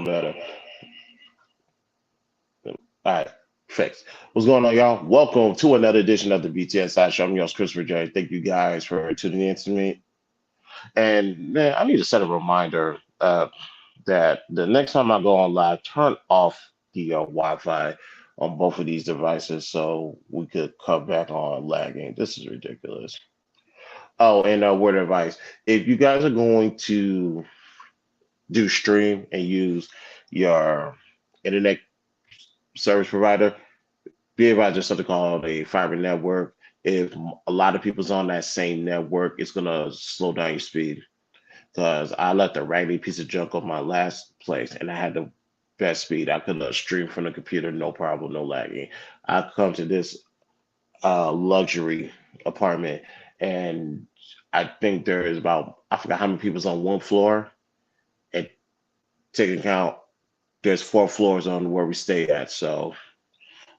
sound better. All right, fixed. What's going on, y'all? Welcome to another edition of the BTSI Show. I'm your host, Christopher J. Thank you guys for tuning in to me. And man, I need to set a reminder that the next time I go on live, turn off the Wi-Fi on both of these devices so we could cut back on lagging. This is ridiculous. Oh, and word of advice: if you guys are going to do stream and use your internet service provider, be advised there's something called a fiber network. If a lot of people's on that same network, it's gonna slow down your speed. Because I left a raggedy piece of junk on my last place, and I had the best speed. I could stream from the computer, no problem, no lagging. I come to this luxury apartment, and I think there is about I forgot how many people's on one floor. And taking count, there's 4 floors on where we stay at. So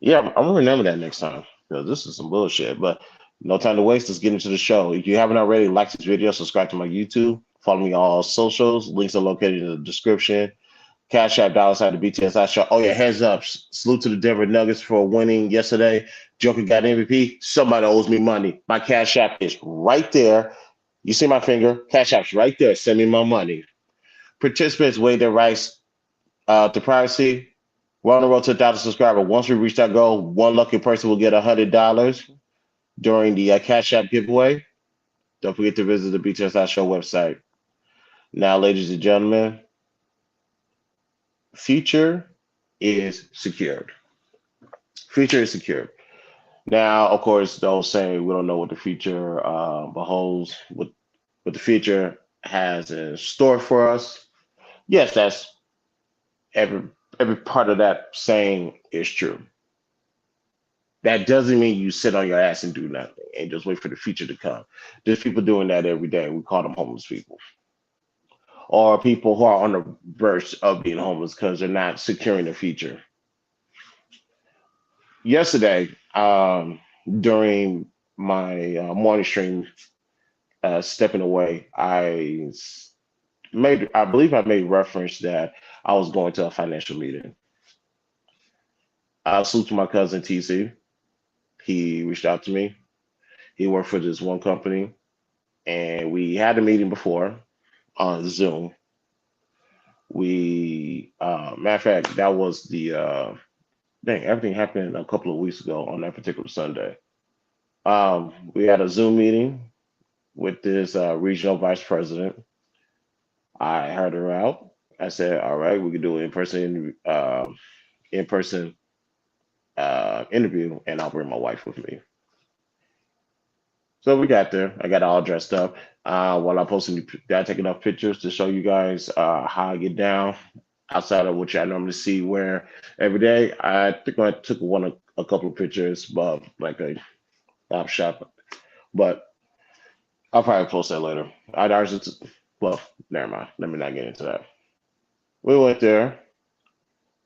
yeah, I'm gonna remember that next time because this is some bullshit. But no time to waste. Let's get into the show. If you haven't already, like this video, subscribe to my YouTube, follow me on all socials. Links are located in the description. Cash App, $, the BTSI Show. Oh yeah, heads up. Salute to the Denver Nuggets for winning yesterday. Joker got MVP. Somebody owes me money. My Cash App is right there. You see my finger? Cash App's right there. Send me my money. Participants waive their rights to privacy. We're on the road to 1,000 subscribers. Once we reach that goal, one lucky person will get $100 during the Cash App giveaway. Don't forget to visit the BTSI Show website. Now, ladies and gentlemen, future is secured. Future is secured. Now, of course, those saying we don't know what the future beholds, what the future has in store for us. Yes, that's every part of that saying is true. That doesn't mean you sit on your ass and do nothing and just wait for the future to come. There's people doing that every day. We call them homeless people. Or people who are on the verge of being homeless because they're not securing the future. Yesterday, during my morning stream, stepping away, I believe I made reference that I was going to a financial meeting. I salute to my cousin TC. He reached out to me. He worked for this one company, and we had a meeting before on Zoom. Matter of fact, that was the everything happened a couple of weeks ago on that particular Sunday. We had a Zoom meeting with this regional vice president. I heard her out. I said, "All right, we can do an in-person interview, and I'll bring my wife with me." So we got there. I got all dressed up. While I'm posting, I take enough pictures to show you guys how I get down outside of what I normally see wear every day. I think I took a couple of pictures, but like a op shop. But I'll probably post that later. Well, never mind. Let me not get into that. We went there.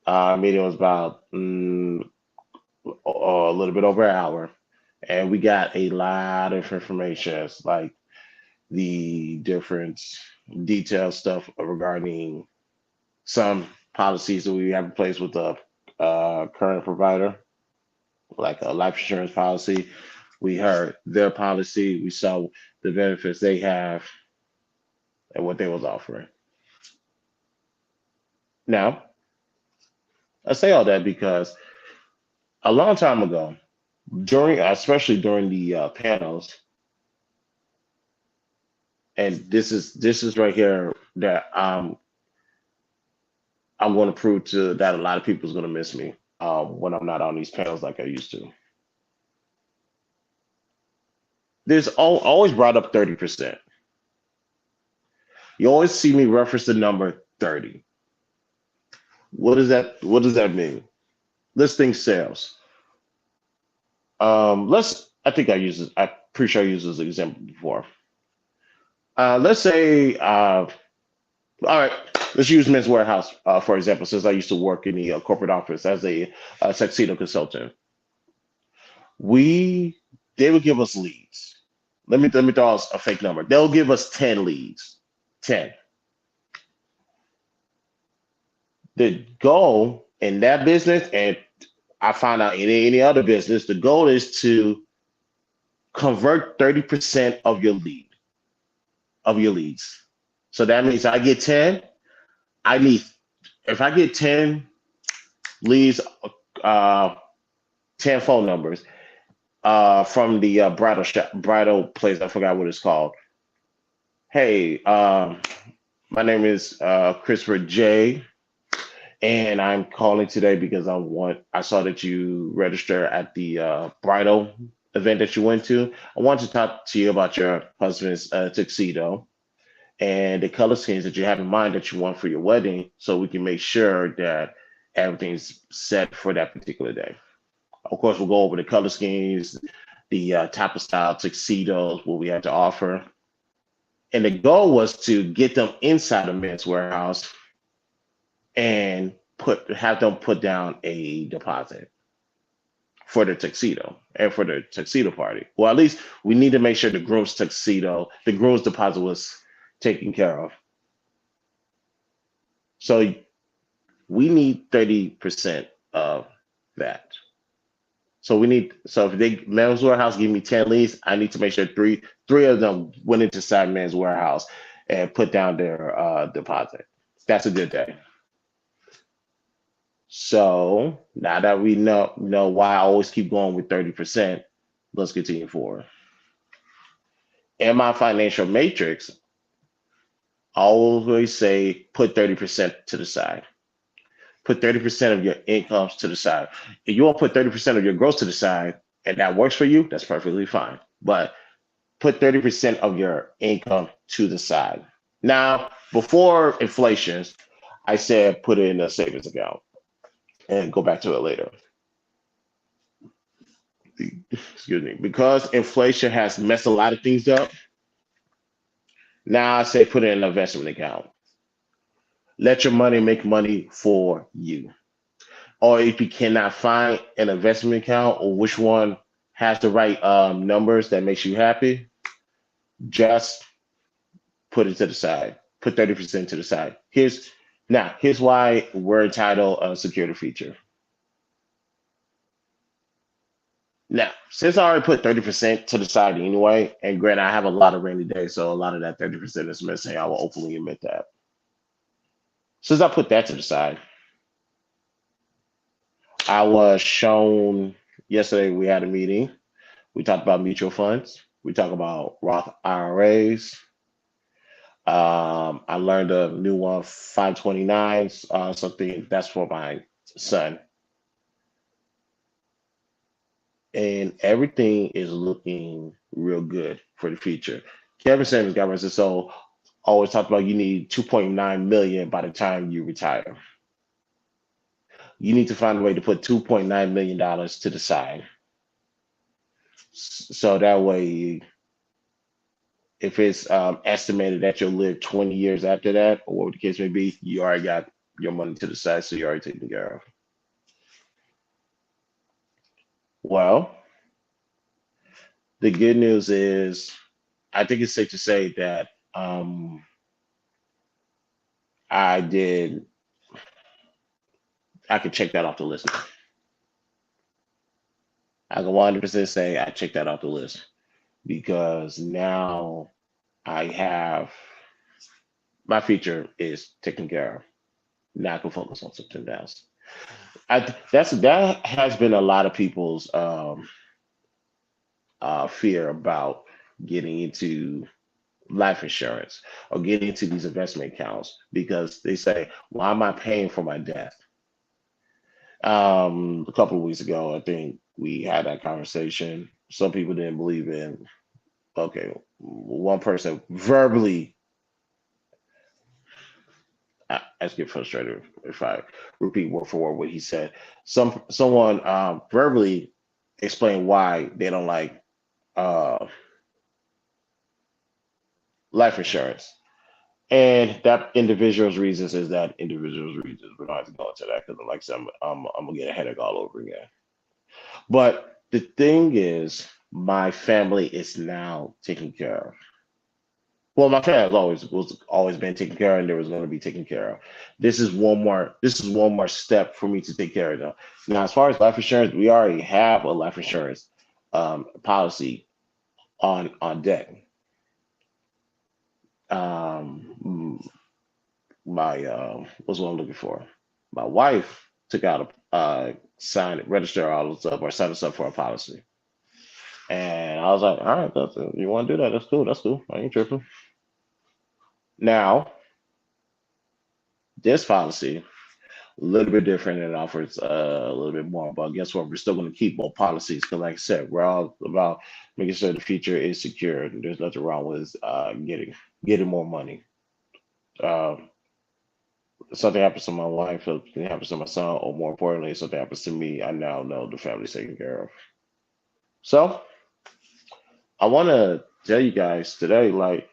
Meeting was about a little bit over an hour, and we got a lot of information. It's like the different detailed stuff regarding some policies that we have in place with the current provider, like a life insurance policy. We heard their policy. We saw the benefits they have and what they was offering. Now, I say all that because a long time ago, especially during the panels, and this is right here that I'm going to prove to that a lot of people is going to miss me when I'm not on these panels like I used to. There's always brought up 30%. You always see me reference the number 30. What does that mean? Listing sales. I think I use this. I'm pretty sure I used this example before. Let's say, all right, let's use Men's Warehouse for example, since I used to work in the corporate office as a tuxedo consultant. They would give us leads. Let me throw out a fake number. They'll give us 10 leads. 10. The goal in that business, and I found out in any other business, the goal is to convert 30% of your leads. So that means I get 10, I need if I get 10 leads, uh 10 phone numbers from the bridal place, I forgot what it's called. Hey, my name is Christopher J, and I'm calling today because I saw that you registered at the bridal event that you went to. I want to talk to you about your husband's tuxedo and the color schemes that you have in mind that you want for your wedding, so we can make sure that everything's set for that particular day. Of course, we'll go over the color schemes, the type of style tuxedos, what we have to offer. And the goal was to get them inside a men's warehouse and put have them put down a deposit for the tuxedo and for the tuxedo party. Well, at least we need to make sure the groom's deposit was taken care of. So we need 30% of that. So if they men's warehouse give me 10 leads, I need to make sure three of them went into side men's warehouse and put down their deposit. That's a good day. So now that we know why I always keep going with 30%, let's continue forward. In my financial matrix, I always say put 30% to the side. Put 30% of your incomes to the side. If you want to put 30% of your gross to the side and that works for you, that's perfectly fine. But put 30% of your income to the side. Now, before inflation, I said put it in a savings account and go back to it later. Excuse me. Because inflation has messed a lot of things up, now I say put it in an investment account. Let your money make money for you. Or if you cannot find an investment account or which one has the right numbers that makes you happy, just put it to the side. Put 30% to the side. Here's why we're entitled a security feature. Now, since I already put 30% to the side anyway, and granted, I have a lot of rainy days, so a lot of that 30% is missing. I will openly admit that. Since I put that to the side, I was shown yesterday we had a meeting. We talked about mutual funds. We talked about Roth IRAs. I learned a new one, 529s, something that's for my son. And everything is looking real good for the future. Kevin Samuels got arrested, so always talked about you need 2.9 million by the time you retire. You need to find a way to put 2.9 million dollars to the side, so that way, if it's estimated that you'll live 20 years after that, or whatever the case may be, you already got your money to the side, so you're already taken care of. Well, the good news is, I think it's safe to say that I did. I could check that off the list now. I can 100% say I checked that off the list because now I have my future is taken care of. Now I can focus on something else. That has been a lot of people's fear about getting into life insurance or getting into these investment accounts because they say, "Why am I paying for my death?" A couple of weeks ago, I think we had that conversation. Some people didn't believe in. Okay, one person verbally. I just get frustrated if I repeat word for word what he said. Someone verbally explained why they don't like uh, life insurance. And that individual's reasons is that individual's reasons. We don't have to go into that because, like I said, I'm gonna get a headache all over again. But the thing is, my family is now taken care of. Well, my family was always been taken care of, and there was going to be taken care of. This is one more step for me to take care of them. Now, as far as life insurance, we already have a life insurance policy on deck. Um, my what's what I'm looking for? My wife took out signed it, register all this up, or signed us up for a policy, and I was like, all right, you want to do that? That's cool. That's cool. I ain't tripping. Now, this policy a little bit different and offers a little bit more. But guess what? We're still going to keep both policies because, like I said, we're all about making sure the future is secure. And there's nothing wrong with getting more money. Uh, Something happens to my wife, something happens to my son, or more importantly, if something happens to me, I now know the family's taken care of. So I want to tell you guys today, like,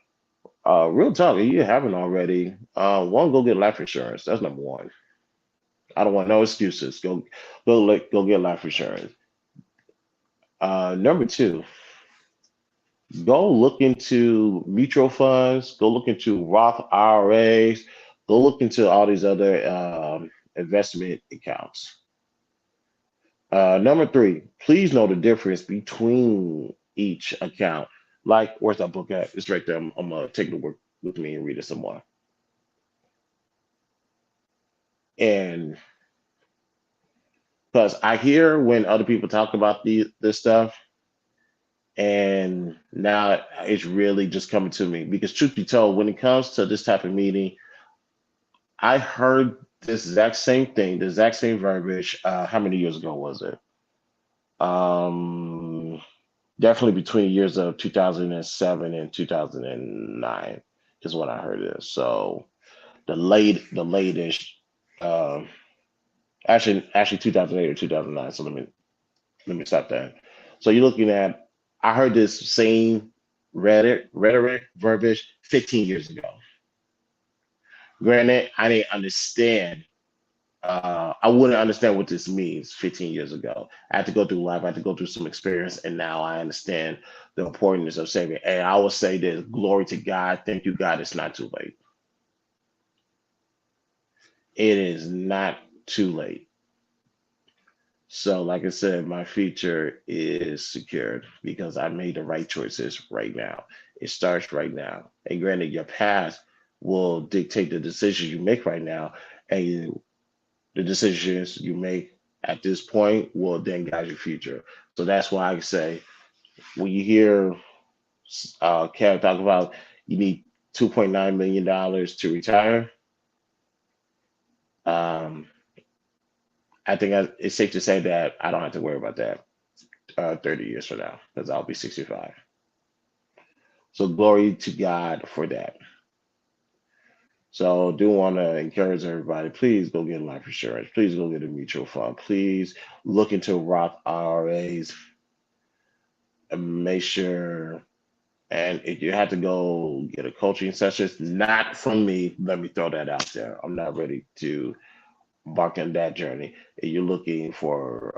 real talk, if you haven't already, one, go get life insurance. That's number one. I don't want no excuses. Go get life insurance. Number two, go look into mutual funds. Go look into Roth IRAs. Go look into all these other investment accounts. Number three, please know the difference between each account. Like, where's that book at? It's right there. I'm gonna take it to work with me and read it some more. And because I hear when other people talk about this stuff, and now it's really just coming to me because truth be told, when it comes to this type of meeting, I heard this exact same thing, the exact same verbiage. How many years ago was it? Um, Definitely between the years of 2007 and 2009 is when I heard this. So the latest, um, actually 2008 or 2009. So let me stop that. So you're looking at, I heard this same rhetoric verbiage 15 years ago. Granted, I didn't understand. I wouldn't understand what this means 15 years ago. I had to go through life, I had to go through some experience, and now I understand the importance of saving. And I will say this: glory to God, thank you, God. It's not too late. It is not too late. So, like I said, my future is secured because I made the right choices right now. It starts right now. And granted, your past will dictate the decisions you make right now, and the decisions you make at this point will then guide your future. So that's why I say when you hear Kev talk about you need $2.9 million to retire, um, I think it's safe to say that I don't have to worry about that 30 years from now because I'll be 65. So glory to God for that. So do want to encourage everybody, please go get life insurance. Please go get a mutual fund. Please look into Roth IRAs and make sure. And if you have to go get a coaching session, it's not from me. Let me throw that out there. I'm not ready to embark on that journey. If you're looking for,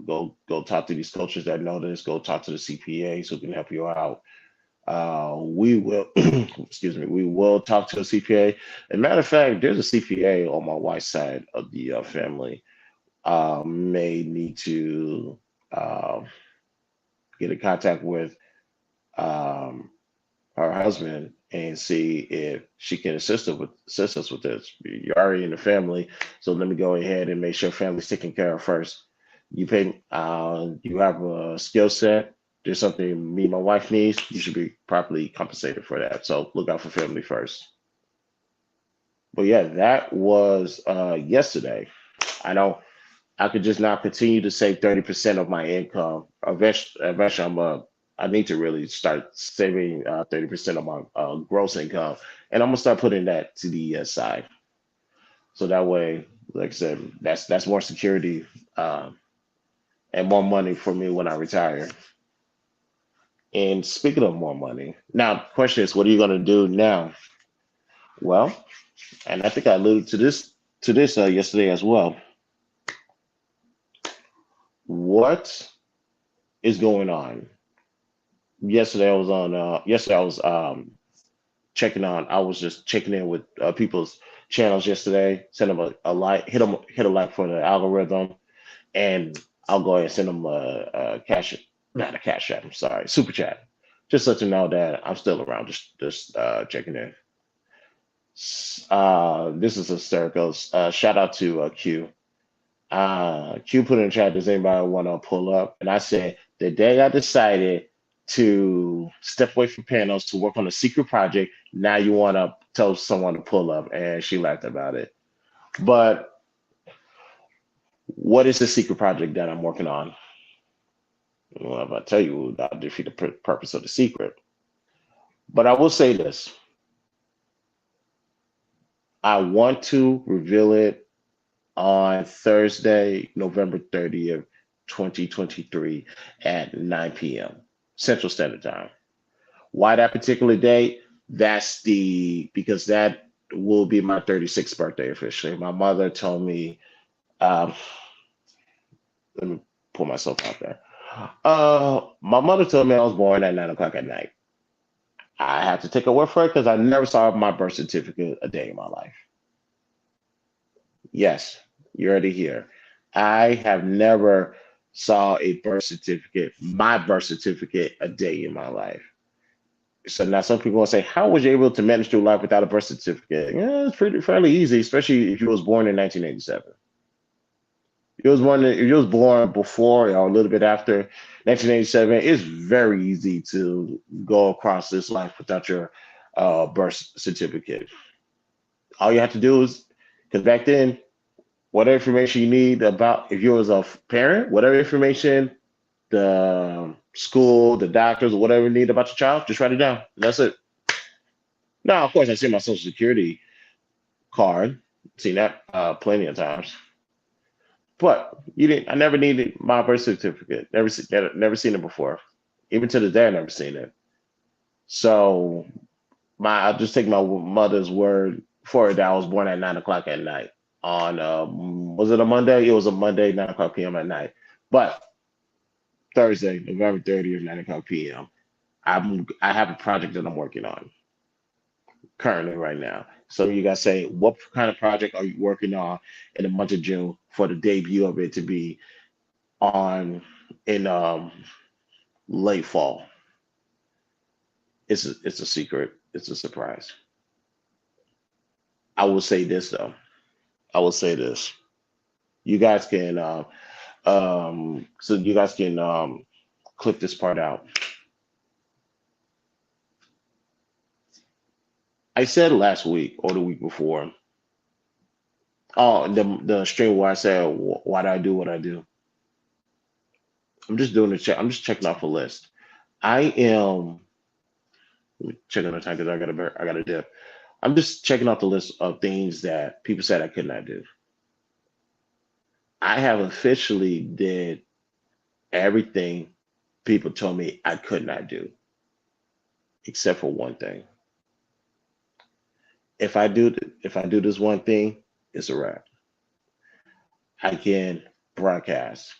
go talk to these coaches that know this. Go talk to the CPAs who can help you out. We will, excuse me, we will talk to a CPA. As a matter of fact, there's a CPA on my wife's side of the family. May need to uh, get in contact with um, her husband and see if she can assist us with this. You're already in the family, so let me go ahead and make sure family's taken care of first. You have a skill set. There's something me and my wife needs. You should be properly compensated for that. So look out for family first. But yeah, that was yesterday. I know I could just now continue to save 30% of my income. Eventually, I need to really start saving 30% of my gross income, and I'm gonna start putting that to the side. So that way, like I said, that's more security and more money for me when I retire. And speaking of more money, now the question is, what are you gonna do now? Well, and I think I alluded to this yesterday as well. What is going on? Yesterday I was I was just checking in with people's channels yesterday. Send them a like, hit a like for the algorithm, and I'll go ahead and send them a cash, not a cash app. I'm sorry, super chat. Just let you know that I'm still around. Just checking in. This is hysterical. Shout out to Q. Q put in the chat, does anybody want to pull up? And I said, the day I decided to step away from panels to work on a secret project, now you want to tell someone to pull up. And she laughed about it. But what is the secret project that I'm working on? Well, if I tell you, I'll defeat the purpose of the secret. But I will say this. I want to reveal it on Thursday, November 30th, 2023 at 9 p.m. Central Standard Time. Why that particular date? Because that will be my 36th birthday officially. My mother told me, um, let me pull myself out there. My mother told me I was born at 9 o'clock at night. I have to take a word for it because I never saw my birth certificate a day in my life. Yes, you already here. I have never saw my birth certificate a day in my life. So now some people will say, how was you able to manage through life without a birth certificate? Yeah, it's pretty fairly easy, especially if you was born in 1987. If you was born before or a little bit after 1987, it's very easy to go across this life without your birth certificate. All you have to do is, because back then, whatever information you need about if you was a parent, whatever information the school, the doctors, or whatever you need about your child, just write it down. That's it. Now, of course, I see my social security card. Seen that plenty of times. But you didn't. I never needed my birth certificate. Never seen it before. Even to the day, I never seen it. So I'll just take my mother's word for it that I was born at 9 o'clock at night. On was it a Monday? It was a Monday, 9 o'clock p.m. at night. But Thursday, November 30th, 9 o'clock p.m. I have a project that I'm working on currently right now. So you guys say, what kind of project are you working on in the month of June for the debut of it to be on in late fall? It's a secret. It's a surprise. I will say this though. I will say this. You guys can so you guys can clip this part out. I said last week or the week before. Oh, the stream where I said why do I do what I do? I'm just doing the check. I'm just checking off a list. I am checking the time because I got a dip. I'm just checking off the list of things that people said I could not do. I have officially did everything people told me I could not do, except for one thing. If I do this one thing, it's a wrap. I can broadcast.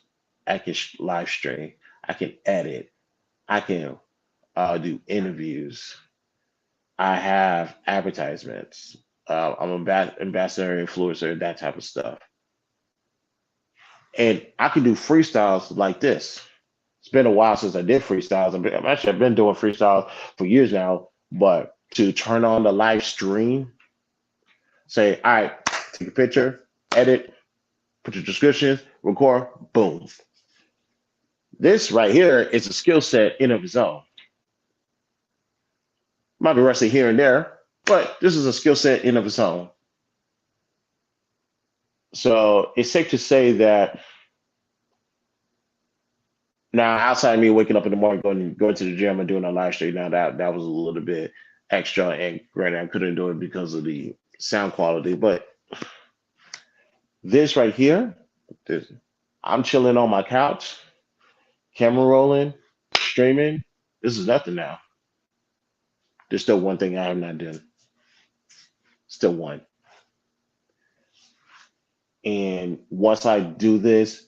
I can live stream. I can edit. I can do interviews. I have advertisements. I'm an ambassador, influencer, that type of stuff. And I can do freestyles like this. It's been a while since I did freestyles. I've been doing freestyles for years now, but to turn on the live stream, say, all right, take a picture, edit, put your descriptions, record, boom. This right here is a skill set in of its own. Might be rusty here and there, but this is a skill set in of its own. So it's safe to say that now, outside of me waking up in the morning, going to the gym and doing a live stream, now that was a little bit extra, and granted, I couldn't do it because of the sound quality. But this right here, I'm chilling on my couch, camera rolling, streaming. This is nothing now. There's still one thing I have not done. Still one. And once I do this,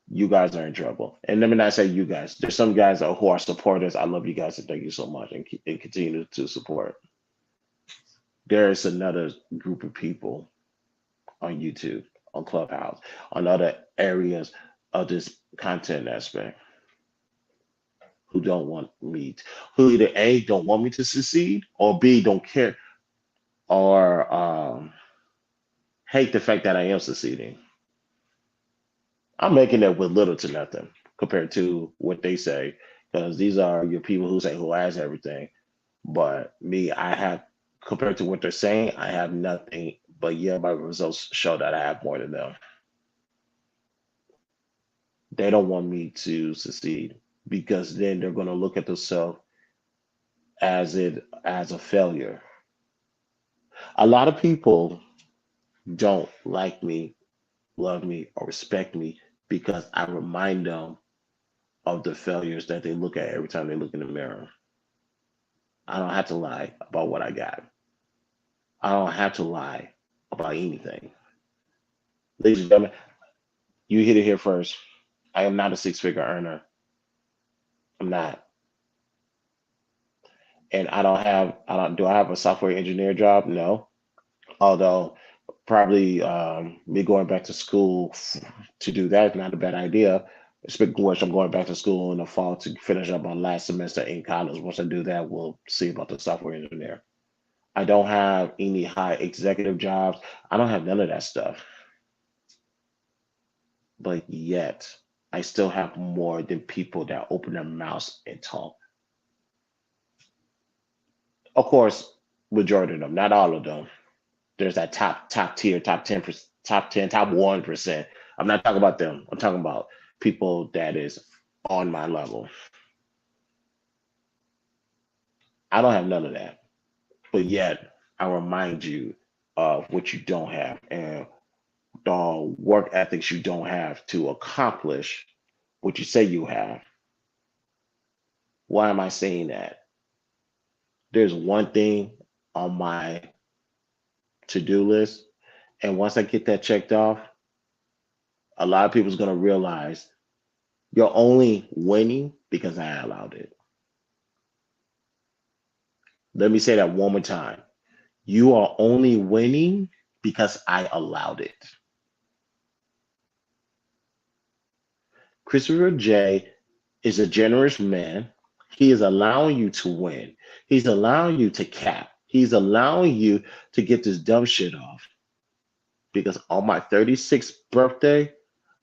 you guys are in trouble. And let me not say you guys. There's some guys who are supporters. I love you guys and thank you so much and continue to support. There is another group of people on YouTube, on Clubhouse, on other areas of this content aspect who don't want me, who either A, don't want me to succeed, or B, don't care or hate the fact that I am succeeding. I'm making that with little to nothing compared to what they say, because these are your people who say who has everything. But me, I have, compared to what they're saying, I have nothing. But yeah, my results show that I have more than them. They don't want me to succeed because then they're going to look at themselves as a failure. A lot of people don't like me, love me, or respect me because I remind them of the failures that they look at every time they look in the mirror. I don't have to lie about what I got. I don't have to lie about anything. Ladies and gentlemen, you hit it here first. I am not a six-figure earner. I'm not. And I don't, do I have a software engineer job? No. Although probably me going back to school to do that is not a bad idea. Speaking of which, I'm going back to school in the fall to finish up my last semester in college. Once I do that, we'll see about the software engineer. I don't have any high executive jobs. I don't have none of that stuff. But yet, I still have more than people that open their mouths and talk. Of course, majority of them, not all of them. There's that top tier, top 10%, top 10, top 1%. I'm not talking about them. I'm talking about people that is on my level. I don't have none of that. But yet I remind you of what you don't have and the work ethics you don't have to accomplish what you say you have. Why am I saying that? There's one thing on my to-do list, and once I get that checked off, a lot of people's gonna realize you're only winning because I allowed it. Let me say that one more time. You are only winning because I allowed it. Christopher J is a generous man. He is allowing you to win. He's allowing you to cap. He's allowing you to get this dumb shit off. Because on my 36th birthday,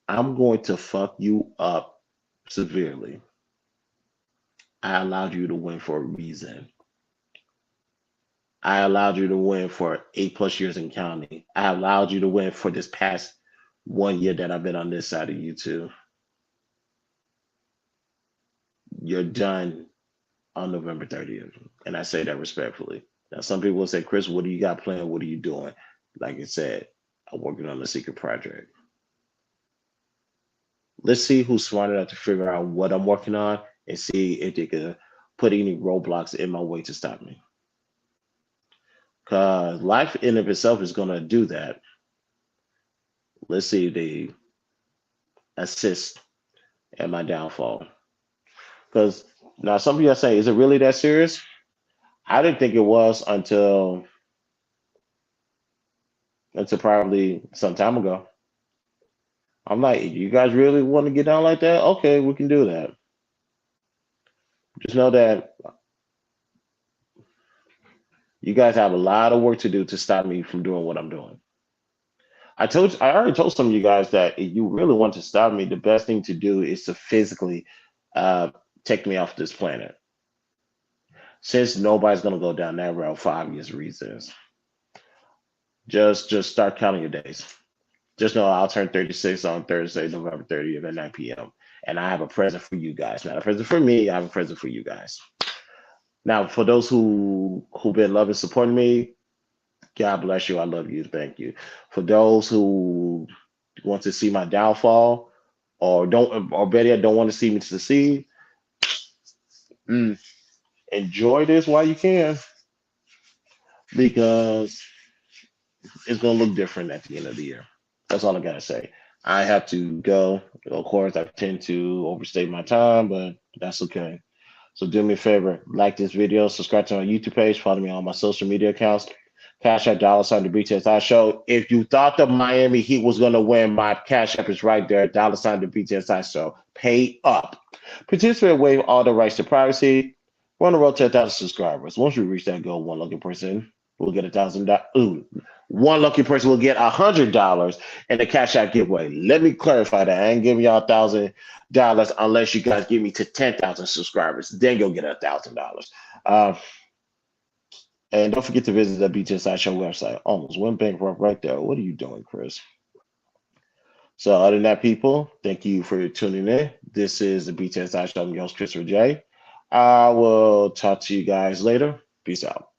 I'm going to fuck you up severely. I allowed you to win for a reason. I allowed you to win for 8+ years in county. I allowed you to win for this past 1 year that I've been on this side of YouTube. You're done on November 30th. And I say that respectfully. Now, some people will say, Chris, what do you got planned? What are you doing? Like I said, I'm working on a secret project. Let's see who's smart enough to figure out what I'm working on and see if they can put any roadblocks in my way to stop me. Because life in of itself is going to do that. Let's see if they assist in my downfall. Because now some people are saying, is it really that serious? I didn't think it was until probably some time ago. I'm like, you guys really want to get down like that? Okay, we can do that. Just know that you guys have a lot of work to do to stop me from doing what I'm doing. I already told some of you guys that if you really want to stop me, the best thing to do is to physically uh, take me off this planet. Since nobody's gonna go down that route for obvious reasons, just start counting your days. Just know I'll turn 36 on Thursday, November 30th at 9 p.m. And I have a present for you guys. Not a present for me, I have a present for you guys. Now, for those who've been loving, supporting me, God bless you. I love you. Thank you. For those who want to see my downfall, or better yet, don't want to see me succeed, mm, enjoy this while you can, because it's gonna look different at the end of the year. That's all I gotta say. I have to go. Of course, I tend to overstay my time, but that's okay. So do me a favor, like this video, subscribe to my YouTube page, follow me on my social media accounts. Cash App $, the BTSI show. If you thought the Miami Heat was going to win, my Cash App is right there, $, the BTSI show. Pay up. Participate, waive all the rights to privacy. We're on the road to 1,000 subscribers. Once we reach that goal, one lucky person will get $1,000. One lucky person will get $100 in the Cash App giveaway. Let me clarify that. I ain't giving y'all $1,000 unless you guys give me to 10,000 subscribers. Then you'll get $1,000. And don't forget to visit the BTSI Show website. Almost went bankrupt right there. What are you doing, Chris? So other than that, people, thank you for tuning in. This is the BTSI Show. I'm your host, Christopher J. I will talk to you guys later. Peace out.